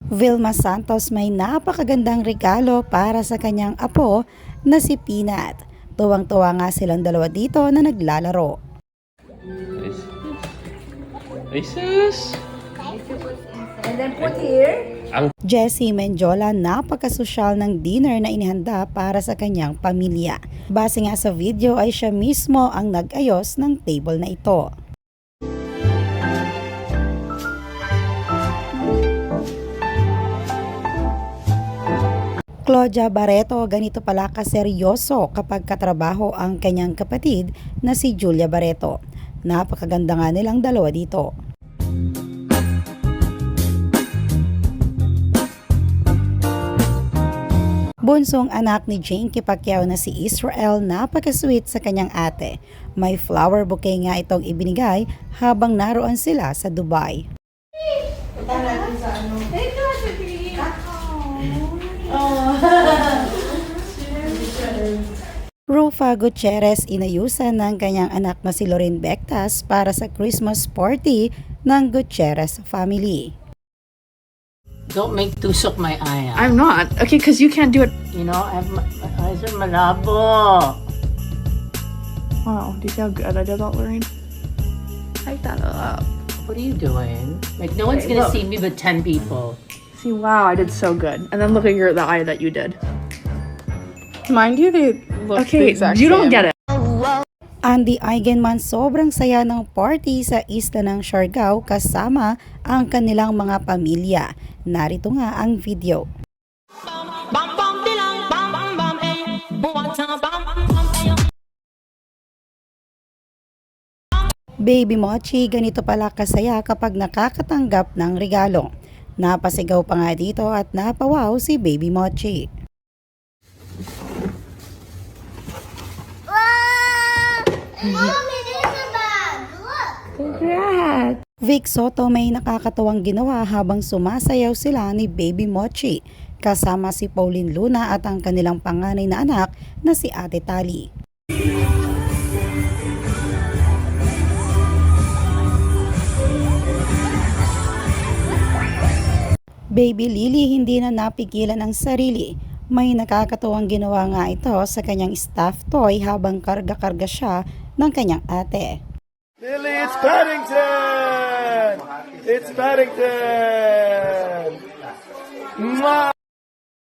Vilma Santos may napakagandang regalo para sa kanyang apo na si Peanut. Tuwang-tuwa nga silang dalawa dito na naglalaro. Ay, sus! And then put here. Jessie Menjola napakasosyal ng dinner na inihanda para sa kanyang pamilya. Base nga sa video ay siya mismo ang nag-ayos ng table na ito. Claudia Barreto, ganito pala kaseryoso kapag katrabaho ang kanyang kapatid na si Julia Barreto. Napakaganda nga nilang dalawa dito. Bunsong anak ni Janky Pacquiao na si Israel, napaka-sweet sa kanyang ate. May flower bouquet nga itong ibinigay habang naroon sila sa Dubai. Rufa Gutierrez inayusan ng kanyang anak na si Loren Bectas para sa Christmas party ng Gutierrez family. Don't make tusok my eye. I'm not. Okay, because you can't do it. You know, my eyes are malabo. Wow, do you see how good I did that, Lorraine? Type that up. What are you doing? Like, no one's gonna see me but 10 people. See, wow, I did so good. And then look at the eye that you did. Mind you, they look the Okay, exact you don't same. get it. Andy Eigenman sobrang saya ng party sa isla ng Siargao kasama ang kanilang mga pamilya. Narito nga ang video. Baby Mochi, ganito pala kasaya kapag nakakatanggap ng regalo. Napasigaw pa nga dito at napawaw si Baby Mochi. Mommy, there's a bag. Look. Congrats. Vic Soto may nakakatawang ginawa habang sumasayaw sila ni Baby Mochi kasama si Pauline Luna at ang kanilang panganay na anak na si Ate Tali. Baby Lily hindi na napigilan ang sarili. May nakakatuwang ginawa nga ito sa kanyang stuffed toy habang karga-karga siya ng kanyang ate. Lily, it's Paddington! It's Paddington! Mwah!